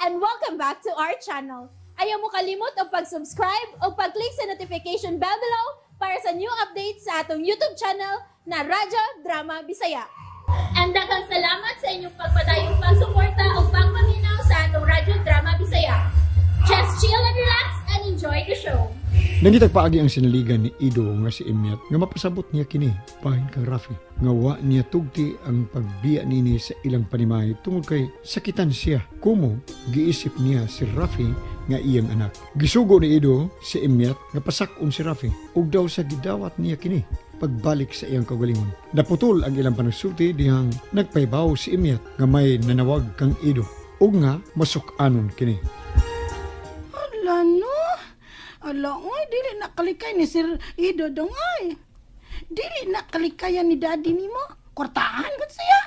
and welcome back to our channel. Ayaw mo kalimot o pag-subscribe o pag-click sa notification bell below para sa new updates sa atong YouTube channel na Radyo Drama Bisaya. And daghang salamat sa inyong pagpadayong pagsuporta o pagpaminaw sa atong Radyo Drama Bisaya. Just chill and relax and enjoy the show. Nangitag paagi ang sinaligan ni Ido nga si Emiat nga mapasabot niya kini bahin kang Rafi. Nga wa niya tugti ang pagbiya nini sa ilang panimay tungod kay sakitan siya. Kumo giisip niya si Rafi nga iyang anak. Gisugo ni Ido si Emiat nga pasakon si Rafi ug daw sa gidawat niya kini pagbalik sa iyang kaugalingon. Naputol ang ilang panagsulti dihang nagpaybaw si Emiat nga may nanawag kang Ido ug nga masuk-anon kini. Ala, oy, dili nakalikay ni Sir Ido dong, ay. Dili nakalikayan ni daddy ni mo. Kortahan ko siya.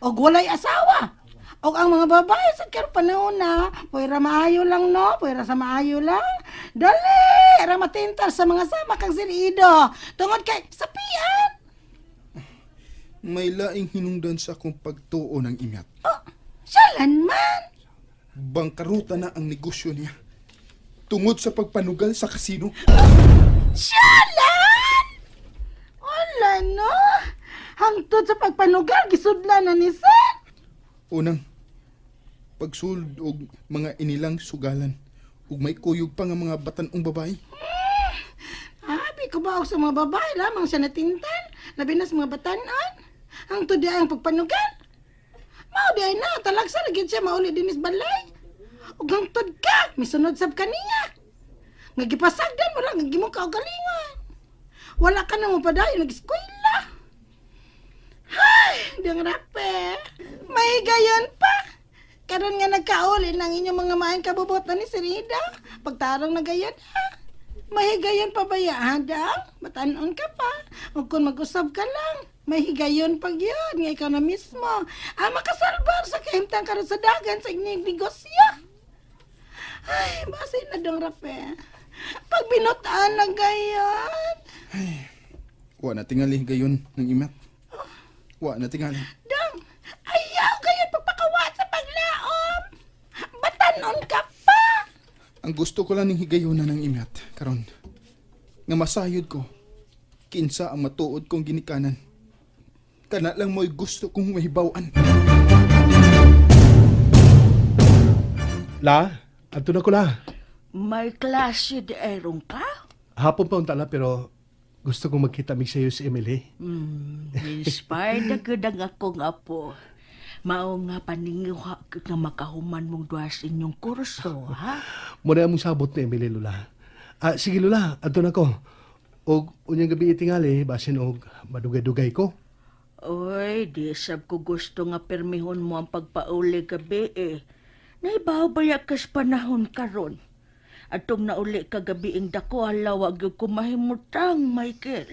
Og walay asawa. Og ang mga babae sa karo panahon na, pwera maayo lang, no? Pwera sa maayo lang. Dali, ra matintal sa mga sama kang Sir Ido. Tungod kay sapian. May laing hinungdan sa akong pagtuo ng Emiat. Oh, siyalan man. Bangkaruta na ang negosyo niya. Tungod sa pagpanugal sa kasino. Siyalan! Wala no. Hangtod sa pagpanugal, gisudlan na ni Sir. Unang, pagsulod og mga inilang sugalan ug may kuyog pa nga mga batanong babae. Abi ko ba sa mga babae lamang siya natintan? Labi na sa mga batanan? Hangtod di ang pagpanugal? Mao di ay na, talagsa lagi siya mauli din is balay. Ug hangtod ka, misunod sab kaniya. Nga gipasagdan mo lang, nga gimong kaugalingon. Wala ka na mo padayon nag-eskwela. Hay, diyang rape. May gayon pa. Karon nga nagkauli ng inyong mga maing kabubutan ni Sirida. Pagtarong na gayon ha. May higayon pa ba yan, dang? Matanon ka pa. Ug kung mag-usab ka lang, may higayon pa yun. Nga ikaw na mismo. Makasalbar sa kahimtang karon sa dagan sa inyong negosyo. Ay, basin na dong rape. Pag binutaan na gayon. Ay, wa na tingali gayon ng Emiat. Wa na tingali. Dang, ayaw gayon pagpakawa sa paglaom. Batanon ka pa. Ang gusto ko lang ng higayon na ng Emiat karon. Nga masayod ko. Kinsa ang matuod kong ginikanan. Kana lang mo'y gusto kong mahibawan. Ato na ko la. May klase de erong ka? Hapon pa unta la pero gusto kong magkita mig sayo si Emily. Inspired na gudang akong apo. Mao nga paninguha nga makahuman mong duwas inyong kurso, ha? Muna mong sabot ni Emily, Lula. Sige, Lula, ato na ko. Og unyang gabi itingali, basin og madugay-dugay ko. Oy, di sab ko gusto nga permihon mo ang pagpauli gabi eh. Naibaw ba yakas panahon karon? Atong nauli kagabi ing dako halawag yung kumahimutang, Michael.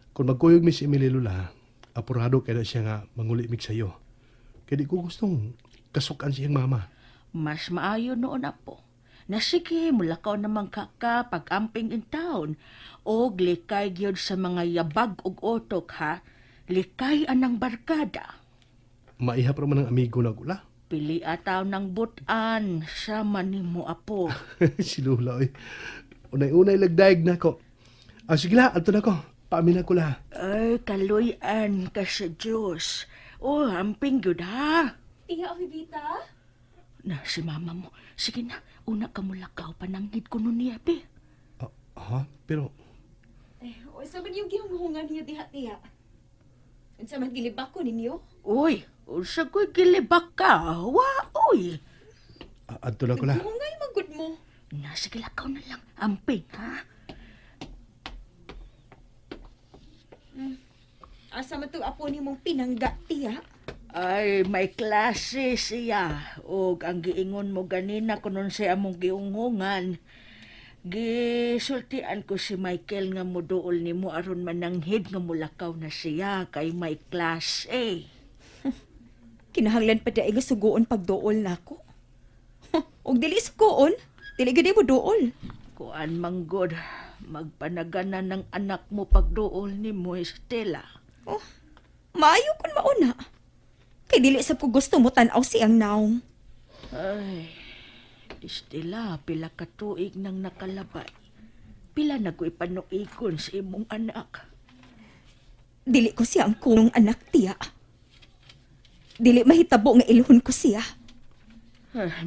Kung magkuyog mi si Emily, Lula, apurado kaya na siya nga manguli mig sayo. Kaya di ko gustong kasukan siyang mama. Mas maayo noon apo. Na sige, mulakaw namang kaka pag-amping in town. O likay gyud sa mga yabag ug otok ha. Likay anang barkada. Maihap raman ng amigo na gula. Pili ataw ng butan sa manimo apo. Si Lula, oy. Unay-unay lagdaig na ko. Sige la, ato na ko. Paamin na ko la. Ay, kaluyan ka sa Diyos. O, amping yun ha. Tiya, Olivita? Na, si mama mo. Sige na, una ka mulakaw, pananggid ko nun niya, be. Pero... Sa man yung ginuhungan niyo diha, tiya? Sa man gilibak ko ninyo? Uy, sa ko'y gilibak ka, wa, uy. Ato na ko la. Gungay magud mo. Na, sige lakaw na lang, amping, ha? Asa man itong apo ni mong pinangga, tiya? Ay, may klase siya. O, ang giingon mo ganina kunon siya mong giungungan. Gisultian ko si Michael nga muduol ni mo aron mananghid nga mulakaw na siya kay may klase. Kinahanglan pa dahil nga sugoon pagdool na ako. Og dili sugoon, dili gadi mo dool. Kuan manggod, magpanagana ng anak mo pagdool ni mo, Estela. Oh, maayo kun mauna. Kay dili sab ko gusto mo tan-aw siyang naong. Ay, Estela, pila ka tuig nang nakalabay. Pila na ko'y panuikon sa imong anak. Dili ko siya ang kunong anak, tiya. Dili mahitabo nga iluhon ko siya.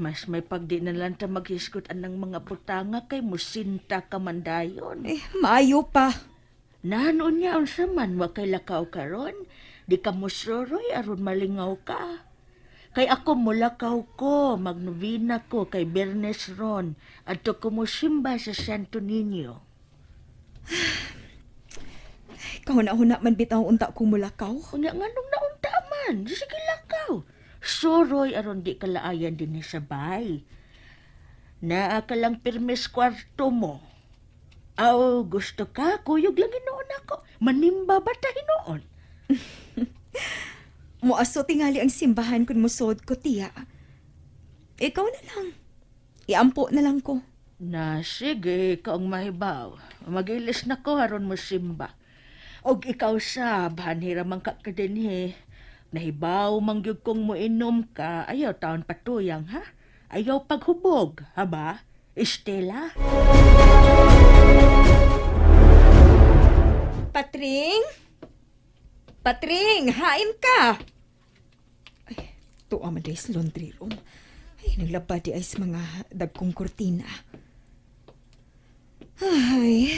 Mas may pagdi na lang ta maghiskot anang mga butanga kay musinta ka mandayon. Maayo pa. Nanon niya unsa man wa kay lakaw karon, di ka musoroy aron malingaw ka. Kay ako mulakaw ko, magnovena ko kay Bernes ron, adto ko musimba sa Santo Niño. Kahuna-huna man bitaw unta kong mulakaw. Unya nganong naunta man, sige lakaw. Soroy aron di kalaayan din sa bay. Naa ka lang pirmes kwarto mo. Aw, gusto ka? Kuyog lang hinoon ako. Manimba ba ta hinoon? Muaso tingali ang simbahan kung musod ko, tiya. Ikaw na lang. Iampo na lang ko. Na, sige, ikaw ang mahibaw. Magilis na ko haron mo simba. Og ikaw sab, hanhiramang ka ka din he. Nahibaw mangyug kong mo inom ka, ayaw taon patuyang, ha? Ayaw paghubog, ha ba? Estela? Patring? Patring, hain ka! Ay, tuwa man dahil sa laundry room. Ay, naglaba di ay sa mga dagkong kurtina. Ay,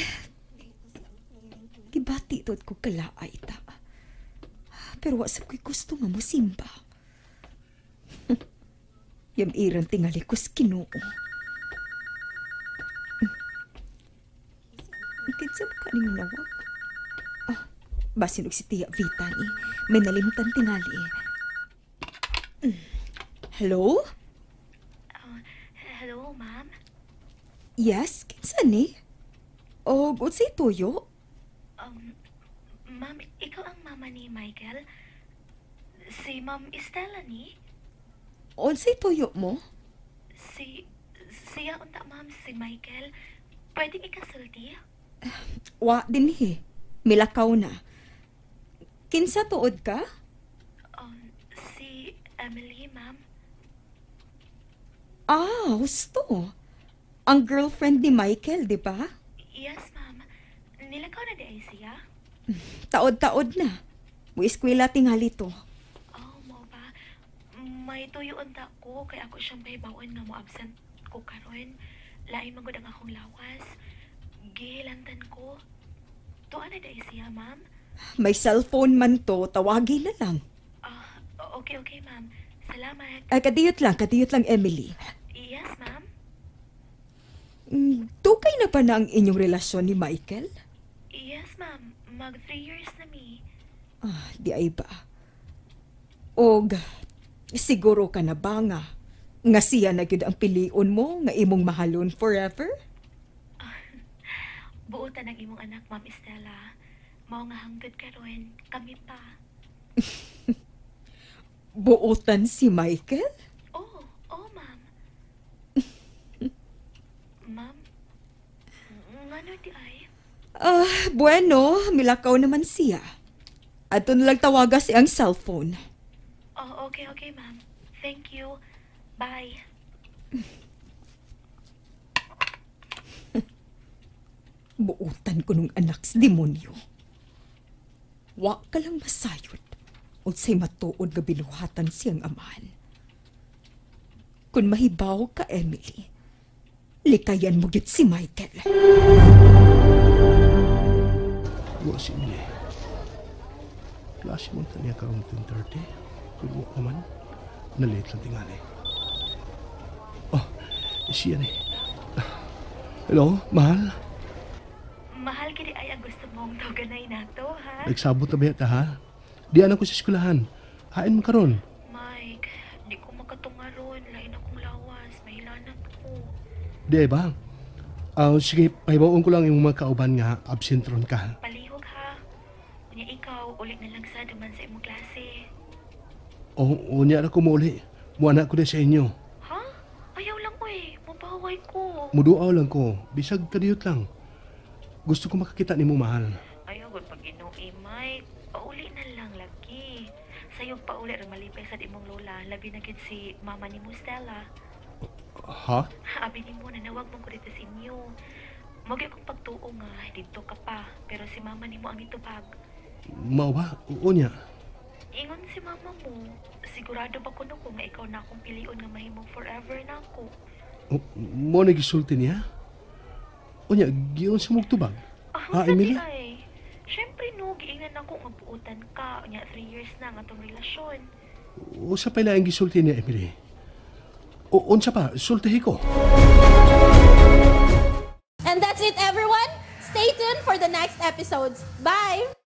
gibati to at ko kalaay ta. Pero wasap ko'y gusto nga mo simba. Yam iran tingali ko sa Kinoo. Kinsa mo ka ning nawag? Basin og si Tia Vita ni. May nalimtan tingali. Hello? Hello, ma'am? Yes, kinsa ni? O, unsay tuyo? Ma'am, ikaw ang mama ni Michael? Si Ma'am Estela ni? Unsay tuyo mo? Siya unta, ma'am, si Michael. Pwedeng ikasulti? Wa din milakaw na. Kinsa tuod ka? Si Emily, ma'am. Gusto. Ang girlfriend ni Michael, di ba? Yes, ma'am. Nilakaw na di ay siya? Taod-taod na. Muiskwela tingali to. Mo ba? May tuyo unta ko, kaya ako siyang bahibawan nga mo absent ko karon. Lain magod ang akong lawas. Gihilantan ko. Tuwa na di ay siya, ma'am? May cellphone man to, tawagin na lang. Okay, ma'am. Salamat. Kadiyot lang, Emily. Yes, ma'am. Tukay na pa na ang inyong relasyon ni Michael? Yes, ma'am. Mag 3 years na mi. Di ay ba? Og, siguro ka na ba nga siya na gyud ang piliun mo nga imong mahalon forever? Buotan ang imong anak, Ma'am Estela. Mao nga hangtod karon kami pa. Buotan si Michael? Oh, ma'am. Ma'am, ngano di ay? Bueno, milakaw naman siya. Ato nalang tawaga siyang cellphone. Okay, ma'am. Thank you. Bye. Buutan ko nung anak sa demonyo. Wa ka lang masayod o sa'y matuod nga binuhatan siyang amahan. Kung mahibaw ka, Emily, likayan mo gyud si Michael. Wa si Emily. Klase mo tanya karong 10:30. Kung wa ka man, na-late lang tingali. Siya ni. Hello, mahal? Mahal kini ay ang gusto mong tawaganay nato, ha? Nagsabot na ba yata, ha? Diyan ako sa eskwelahan. Hain mo karon. Mike, di ko makatungaron. Lain akong lawas. Mahilanat ko. Di ba? Sige, pahibaon ko lang yung mga kauban nga absent ron ka. Palihog, ha? Unya ikaw, ulit na lang sa duman sa imong klase. Unya na ko mauli. Muana ko na sa inyo. Ha? Ayaw lang, uy. Mabaway ko. Muduaw lang ko. Bisag kadiyot lang. Gusto ko makakita ni mo, mahal. Ayaw, pag inuwi, Mike. Pauli na lang, lagi. Sayog pa magpauli rin malipay sa imong lola. Labi na gid si mama ni mo, Stella. Ha? Abi ni mo, nanawag mo ko dito sa inyo. Magay kong pagtuo nga, dito ka pa. Pero si mama ni mo ang itubag. Mao ba? Unya. Ingon si mama mo, sigurado ba ko ko nga ikaw na akong pilion nga mahimong forever na ako. Mo na gisulti niya? Unya, giyon sa mugtubag? Ha, Emily? Ay, syempre no, giingnan ako nga buutan ka. Nya 3 years na nga tong relasyon. Usa pa ang gisulti niya, Emily. Unsa pa, sultihi ko. And that's it, everyone. Stay tuned for the next episodes. Bye!